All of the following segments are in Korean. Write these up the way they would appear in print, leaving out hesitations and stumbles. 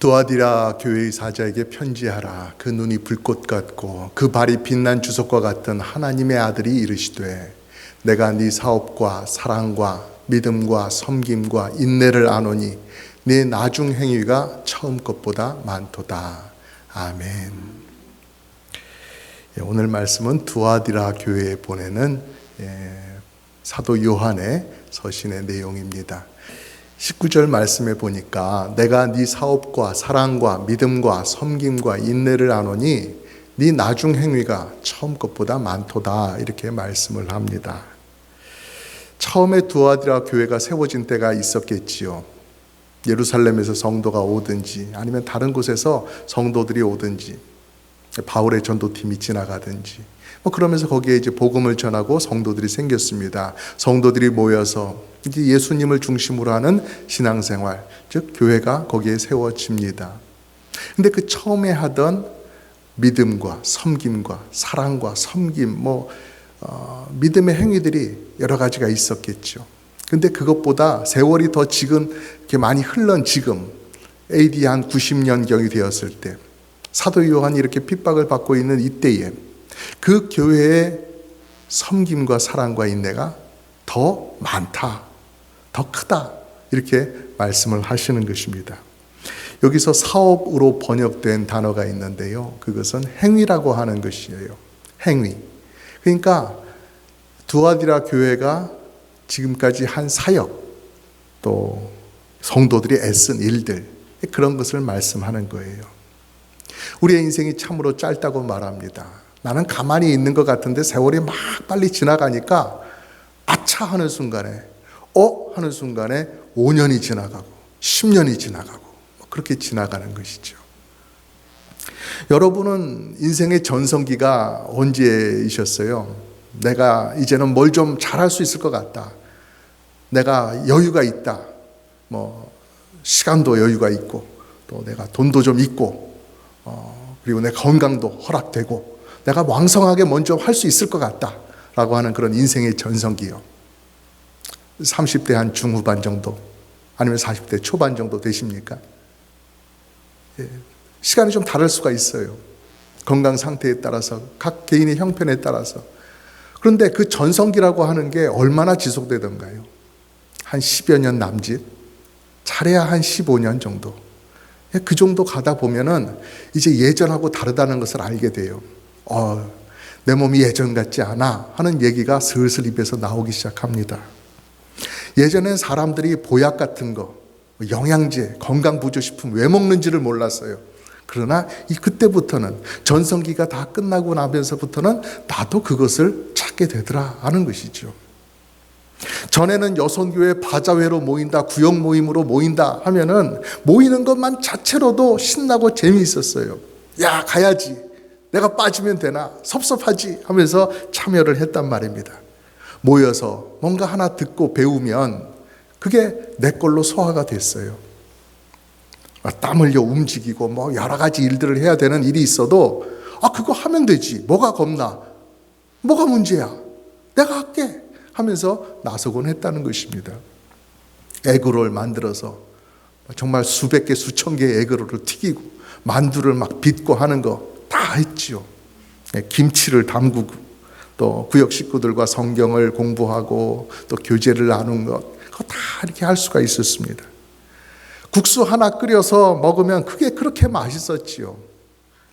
두아디라 교회의 사자에게 편지하라. 그 눈이 불꽃 같고 그 발이 빛난 주석과 같은 하나님의 아들이 이르시되 내가 네 사업과 사랑과 믿음과 섬김과 인내를 아노니 네 나중 행위가 처음 것보다 많도다. 아멘. 오늘 말씀은 두아디라 교회에 보내는 사도 요한의 서신의 내용입니다. 19절 말씀에 보니까 내가 네 사업과 사랑과 믿음과 섬김과 인내를 아노니 네 나중 행위가 처음 것보다 많도다, 이렇게 말씀을 합니다. 처음에 두아디라 교회가 세워진 때가 있었겠지요. 예루살렘에서 성도가 오든지 아니면 다른 곳에서 성도들이 오든지 바울의 전도팀이 지나가든지 그러면서 거기에 이제 복음을 전하고 성도들이 생겼습니다. 성도들이 모여서 이제 예수님을 중심으로 하는 신앙생활, 즉 교회가 거기에 세워집니다. 근데 그 처음에 하던 믿음과 섬김과 사랑과 섬김, 믿음의 행위들이 여러 가지가 있었겠죠. 근데 그것보다 세월이 더 지금 이렇게 많이 흘른 지금 AD 한 90년경이 되었을 때 사도 요한이 이렇게 핍박을 받고 있는 이때에 그 교회의 섬김과 사랑과 인내가 더 많다, 더 크다, 이렇게 말씀을 하시는 것입니다. 여기서 사업으로 번역된 단어가 있는데요, 그것은 행위라고 하는 것이에요. 행위. 그러니까 두아디라 교회가 지금까지 한 사역, 또 성도들이 애쓴 일들, 그런 것을 말씀하는 거예요. 우리의 인생이 참으로 짧다고 말합니다. 나는 가만히 있는 것 같은데 세월이 막 빨리 지나가니까 아차 하는 순간에 하는 순간에 5년이 지나가고 10년이 지나가고 그렇게 지나가는 것이죠. 여러분은 인생의 전성기가 언제이셨어요? 내가 이제는 뭘 좀 잘할 수 있을 것 같다, 내가 여유가 있다, 시간도 여유가 있고 또 내가 돈도 좀 있고 그리고 내 건강도 허락되고 내가 왕성하게 먼저 할 수 있을 것 같다 라고 하는 그런 인생의 전성기요. 30대 한 중후반 정도 아니면 40대 초반 정도 되십니까? 시간이 좀 다를 수가 있어요. 건강 상태에 따라서, 각 개인의 형편에 따라서. 그런데 그 전성기라고 하는 게 얼마나 지속되던가요? 한 10여 년 남짓, 잘해야 한 15년 정도. 그 정도 가다 보면은 이제 예전하고 다르다는 것을 알게 돼요. 내 몸이 예전 같지 않아 하는 얘기가 슬슬 입에서 나오기 시작합니다. 예전엔 사람들이 보약 같은 거, 영양제, 건강보조식품 왜 먹는지를 몰랐어요. 그러나 그때부터는, 전성기가 다 끝나고 나면서부터는 나도 그것을 찾게 되더라 하는 것이죠. 전에는 여성교회 바자회로 모인다, 구역 모임으로 모인다 하면은 모이는 것만 자체로도 신나고 재미있었어요. 야, 가야지, 내가 빠지면 되나, 섭섭하지 하면서 참여를 했단 말입니다. 모여서 뭔가 하나 듣고 배우면 그게 내 걸로 소화가 됐어요. 땀 흘려 움직이고 여러 가지 일들을 해야 되는 일이 있어도 그거 하면 되지, 뭐가 겁나, 뭐가 문제야, 내가 할게 하면서 나서곤 했다는 것입니다. 에그롤 만들어서 정말 수백 개, 수천 개의 에그롤을 튀기고 만두를 막 빚고 하는 거 다 했지요. 김치를 담그고 또 구역 식구들과 성경을 공부하고 또 교제를 나눈 것, 그거 다 이렇게 할 수가 있었습니다. 국수 하나 끓여서 먹으면 그게 그렇게 맛있었지요.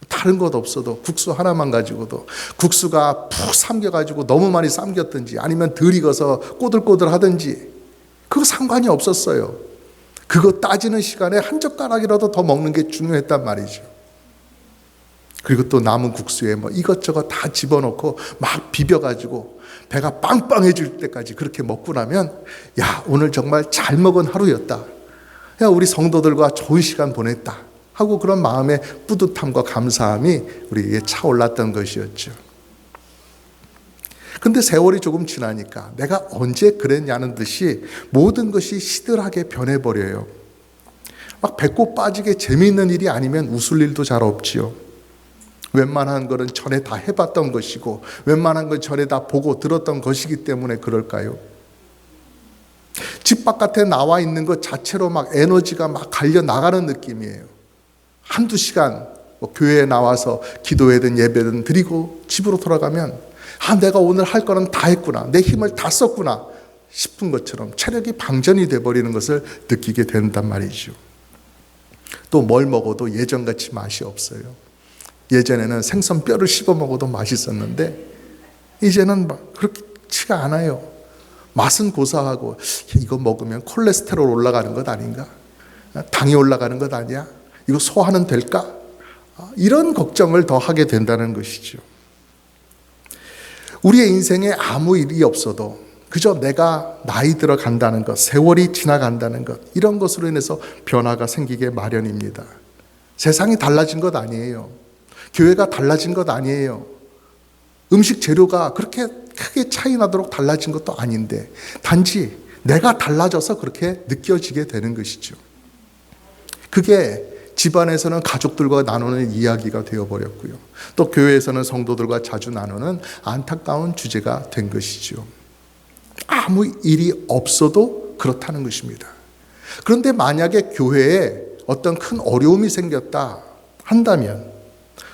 다른 것 없어도 국수 하나만 가지고도, 국수가 푹 삼겨가지고 너무 많이 삼겼든지 아니면 덜 익어서 꼬들꼬들 하든지 그거 상관이 없었어요. 그거 따지는 시간에 한 젓가락이라도 더 먹는 게 중요했단 말이죠. 그리고 또 남은 국수에 이것저것 다 집어넣고 막 비벼가지고 배가 빵빵해질 때까지 그렇게 먹고 나면 야, 오늘 정말 잘 먹은 하루였다, 야, 우리 성도들과 좋은 시간 보냈다 하고 그런 마음의 뿌듯함과 감사함이 우리에게 차올랐던 것이었죠. 근데 세월이 조금 지나니까 내가 언제 그랬냐는 듯이 모든 것이 시들하게 변해버려요. 막 배꼽 빠지게 재미있는 일이 아니면 웃을 일도 잘 없지요. 웬만한 거는 전에 다 해봤던 것이고 웬만한 건 전에 다 보고 들었던 것이기 때문에 그럴까요? 집 바깥에 나와 있는 것 자체로 막 에너지가 막 갈려 나가는 느낌이에요. 한두 시간 교회에 나와서 기도회든 예배든 드리고 집으로 돌아가면 내가 오늘 할 거는 다 했구나, 내 힘을 다 썼구나 싶은 것처럼 체력이 방전이 돼버리는 것을 느끼게 된단 말이죠. 또 뭘 먹어도 예전같이 맛이 없어요. 예전에는 생선 뼈를 씹어 먹어도 맛있었는데 이제는 그렇지가 않아요. 맛은 고사하고 이거 먹으면 콜레스테롤 올라가는 것 아닌가? 당이 올라가는 것 아니야? 이거 소화는 될까? 이런 걱정을 더 하게 된다는 것이죠. 우리의 인생에 아무 일이 없어도 그저 내가 나이 들어간다는 것, 세월이 지나간다는 것, 이런 것으로 인해서 변화가 생기게 마련입니다. 세상이 달라진 것 아니에요. 교회가 달라진 것 아니에요. 음식 재료가 그렇게 크게 차이 나도록 달라진 것도 아닌데 단지 내가 달라져서 그렇게 느껴지게 되는 것이죠. 그게 집안에서는 가족들과 나누는 이야기가 되어버렸고요. 또 교회에서는 성도들과 자주 나누는 안타까운 주제가 된 것이죠. 아무 일이 없어도 그렇다는 것입니다. 그런데 만약에 교회에 어떤 큰 어려움이 생겼다 한다면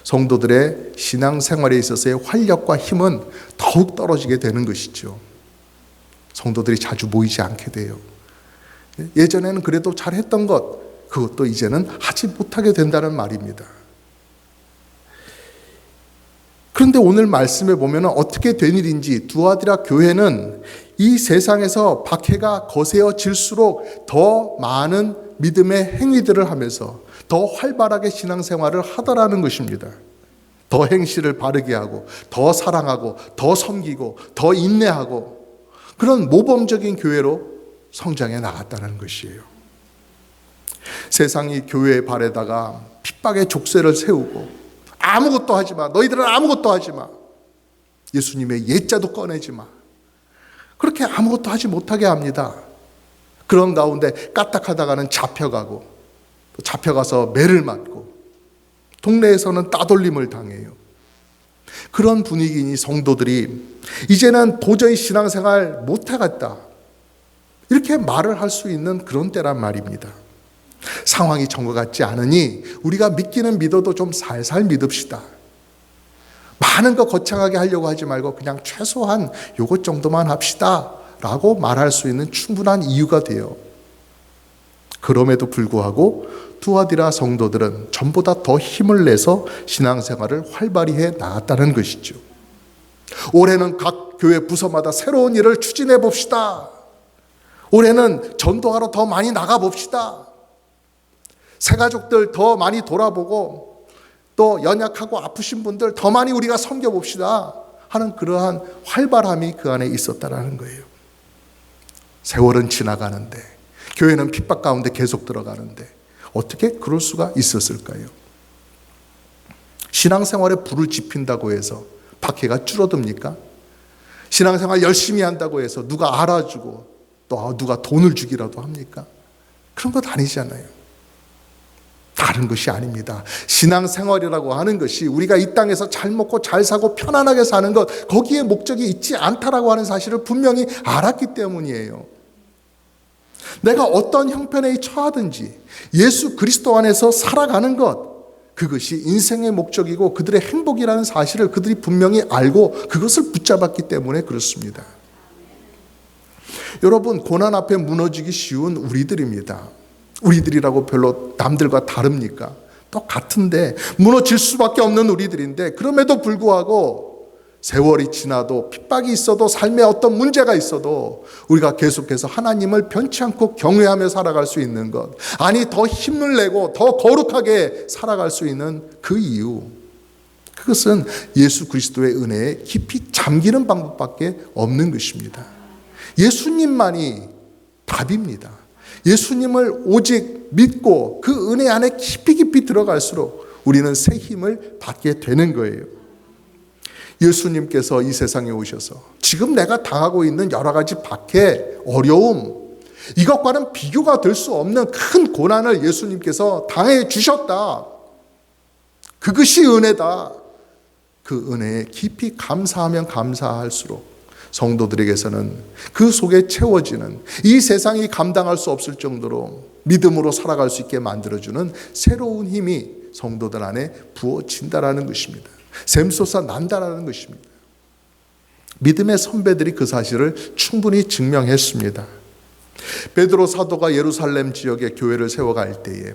성도들의 신앙생활에 있어서의 활력과 힘은 더욱 떨어지게 되는 것이죠. 성도들이 자주 모이지 않게 돼요. 예전에는 그래도 잘했던 것, 그것도 이제는 하지 못하게 된다는 말입니다. 그런데 오늘 말씀에 보면 어떻게 된 일인지 두아디라 교회는 이 세상에서 박해가 거세어질수록 더 많은 믿음의 행위들을 하면서 더 활발하게 신앙생활을 하더라는 것입니다. 더 행실을 바르게 하고 더 사랑하고 더 섬기고 더 인내하고 그런 모범적인 교회로 성장해 나갔다는 것이에요. 세상이 교회의 발에다가 핍박의 족쇄를 세우고 아무것도 하지 마, 너희들은 아무것도 하지 마, 예수님의 예자도 꺼내지 마, 그렇게 아무것도 하지 못하게 합니다. 그런 가운데 까딱하다가는 잡혀가고 또 잡혀가서 매를 맞고 동네에서는 따돌림을 당해요. 그런 분위기니 성도들이 이제는 도저히 신앙생활 못하겠다 이렇게 말을 할 수 있는 그런 때란 말입니다. 상황이 정것 같지 않으니 우리가 믿기는 믿어도 좀 살살 믿읍시다. 많은 거 거창하게 하려고 하지 말고 그냥 최소한 요것 정도만 합시다 라고 말할 수 있는 충분한 이유가 돼요. 그럼에도 불구하고 두아디라 성도들은 전보다 더 힘을 내서 신앙생활을 활발히 해 나갔다는 것이죠. 올해는 각 교회 부서마다 새로운 일을 추진해 봅시다. 올해는 전도하러 더 많이 나가 봅시다. 새가족들 더 많이 돌아보고 또 연약하고 아프신 분들 더 많이 우리가 섬겨봅시다 하는 그러한 활발함이 그 안에 있었다는 거예요. 세월은 지나가는데 교회는 핍박 가운데 계속 들어가는데 어떻게 그럴 수가 있었을까요? 신앙생활에 불을 지핀다고 해서 박해가 줄어듭니까? 신앙생활 열심히 한다고 해서 누가 알아주고 또 누가 돈을 주기라도 합니까? 그런 것 아니잖아요. 다른 것이 아닙니다. 신앙생활이라고 하는 것이 우리가 이 땅에서 잘 먹고 잘 사고 편안하게 사는 것, 거기에 목적이 있지 않다라고 하는 사실을 분명히 알았기 때문이에요. 내가 어떤 형편에 처하든지 예수 그리스도 안에서 살아가는 것, 그것이 인생의 목적이고 그들의 행복이라는 사실을 그들이 분명히 알고 그것을 붙잡았기 때문에 그렇습니다. 여러분, 고난 앞에 무너지기 쉬운 우리들입니다. 우리들이라고 별로 남들과 다릅니까? 똑같은데 무너질 수밖에 없는 우리들인데 그럼에도 불구하고 세월이 지나도 핍박이 있어도 삶에 어떤 문제가 있어도 우리가 계속해서 하나님을 변치 않고 경외하며 살아갈 수 있는 것, 아니 더 힘을 내고 더 거룩하게 살아갈 수 있는 그 이유, 그것은 예수 그리스도의 은혜에 깊이 잠기는 방법밖에 없는 것입니다. 예수님만이 답입니다. 예수님을 오직 믿고 그 은혜 안에 깊이 들어갈수록 우리는 새 힘을 받게 되는 거예요. 예수님께서 이 세상에 오셔서 지금 내가 당하고 있는 여러 가지 박해, 어려움, 이것과는 비교가 될 수 없는 큰 고난을 예수님께서 당해 주셨다. 그것이 은혜다. 그 은혜에 깊이 감사하면 감사할수록 성도들에게서는 그 속에 채워지는, 이 세상이 감당할 수 없을 정도로 믿음으로 살아갈 수 있게 만들어주는 새로운 힘이 성도들 안에 부어진다라는 것입니다. 샘솟아 난다라는 것입니다. 믿음의 선배들이 그 사실을 충분히 증명했습니다. 베드로 사도가 예루살렘 지역에 교회를 세워갈 때에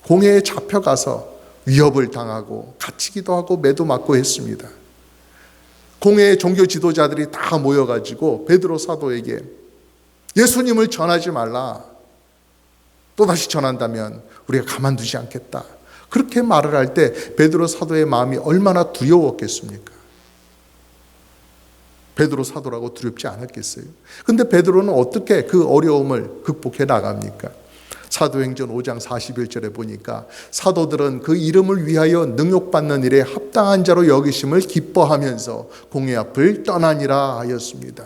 공회에 잡혀가서 위협을 당하고 갇히기도 하고 매도 맞고 했습니다. 공회의 종교 지도자들이 다 모여가지고 베드로 사도에게 예수님을 전하지 말라, 또다시 전한다면 우리가 가만두지 않겠다, 그렇게 말을 할 때 베드로 사도의 마음이 얼마나 두려웠겠습니까? 베드로 사도라고 두렵지 않았겠어요? 근데 베드로는 어떻게 그 어려움을 극복해 나갑니까? 사도행전 5장 41절에 보니까 사도들은 그 이름을 위하여 능욕받는 일에 합당한 자로 여기심을 기뻐하면서 공회 앞을 떠나니라 하였습니다.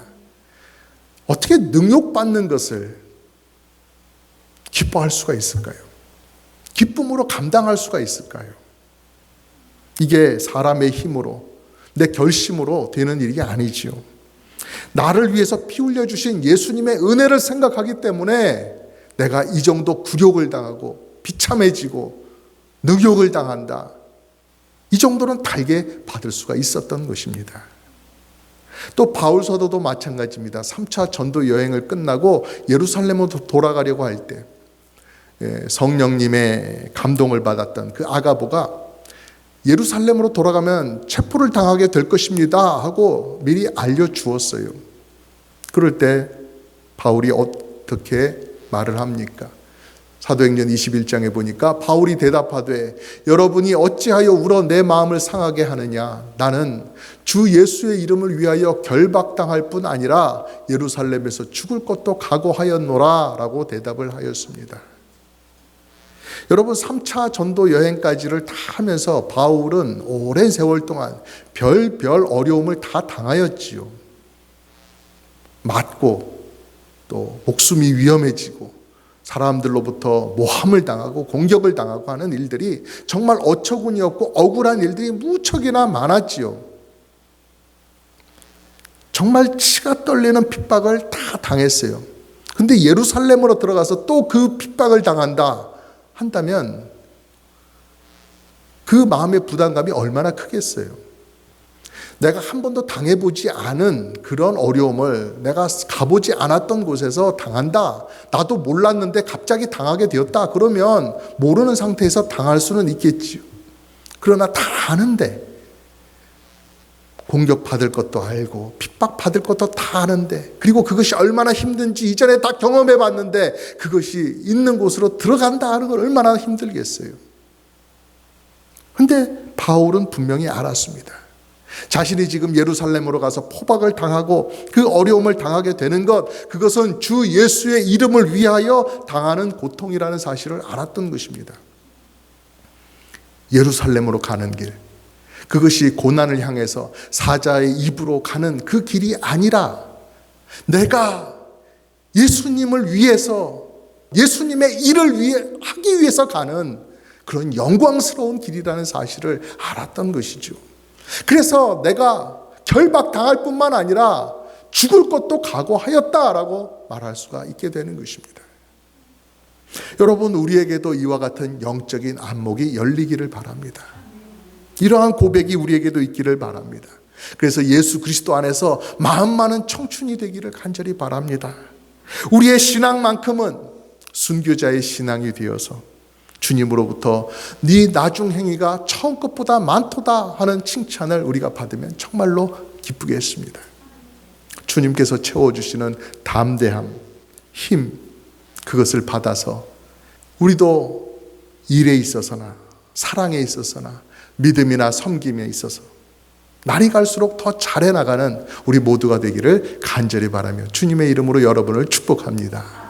어떻게 능욕받는 것을 기뻐할 수가 있을까요? 기쁨으로 감당할 수가 있을까요? 이게 사람의 힘으로, 내 결심으로 되는 일이 아니지요. 나를 위해서 피 흘려주신 예수님의 은혜를 생각하기 때문에 내가 이 정도 굴욕을 당하고 비참해지고 능욕을 당한다, 이 정도는 달게 받을 수가 있었던 것입니다. 또 바울 사도도 마찬가지입니다. 3차 전도 여행을 끝나고 예루살렘으로 돌아가려고 할 때 성령님의 감동을 받았던 그 아가보가 예루살렘으로 돌아가면 체포를 당하게 될 것입니다 하고 미리 알려주었어요. 그럴 때 바울이 어떻게 말을 합니까? 사도행전 21장에 보니까 바울이 대답하되 여러분이 어찌하여 울어 내 마음을 상하게 하느냐, 나는 주 예수의 이름을 위하여 결박당할 뿐 아니라 예루살렘에서 죽을 것도 각오하였노라 라고 대답을 하였습니다. 여러분, 3차 전도 여행까지를 다 하면서 바울은 오랜 세월 동안 별별 어려움을 다 당하였지요. 맞고 또 목숨이 위험해지고 사람들로부터 모함을 당하고 공격을 당하고 하는 일들이 정말 어처구니 없고 억울한 일들이 무척이나 많았지요. 정말 치가 떨리는 핍박을 다 당했어요. 근데 예루살렘으로 들어가서 또 그 핍박을 당한다 한다면 그 마음의 부담감이 얼마나 크겠어요. 내가 한 번도 당해보지 않은 그런 어려움을 내가 가보지 않았던 곳에서 당한다, 나도 몰랐는데 갑자기 당하게 되었다 그러면 모르는 상태에서 당할 수는 있겠지요. 그러나 다 아는데, 공격받을 것도 알고 핍박받을 것도 다 아는데, 그리고 그것이 얼마나 힘든지 이전에 다 경험해 봤는데 그것이 있는 곳으로 들어간다 하는 걸 얼마나 힘들겠어요. 근데 바울은 분명히 알았습니다. 자신이 지금 예루살렘으로 가서 포박을 당하고 그 어려움을 당하게 되는 것, 그것은 주 예수의 이름을 위하여 당하는 고통이라는 사실을 알았던 것입니다. 예루살렘으로 가는 길, 그것이 고난을 향해서 사자의 입으로 가는 그 길이 아니라 내가 예수님을 위해서, 예수님의 일을 하기 위해서 가는 그런 영광스러운 길이라는 사실을 알았던 것이죠. 그래서 내가 결박당할 뿐만 아니라 죽을 것도 각오하였다라고 말할 수가 있게 되는 것입니다. 여러분, 우리에게도 이와 같은 영적인 안목이 열리기를 바랍니다. 이러한 고백이 우리에게도 있기를 바랍니다. 그래서 예수 그리스도 안에서 마음 많은 청춘이 되기를 간절히 바랍니다. 우리의 신앙만큼은 순교자의 신앙이 되어서 주님으로부터 네 나중 행위가 처음 것보다 많도다 하는 칭찬을 우리가 받으면 정말로 기쁘겠습니다. 주님께서 채워주시는 담대함, 힘, 그것을 받아서 우리도 일에 있어서나 사랑에 있어서나 믿음이나 섬김에 있어서 날이 갈수록 더 잘해 나가는 우리 모두가 되기를 간절히 바라며 주님의 이름으로 여러분을 축복합니다.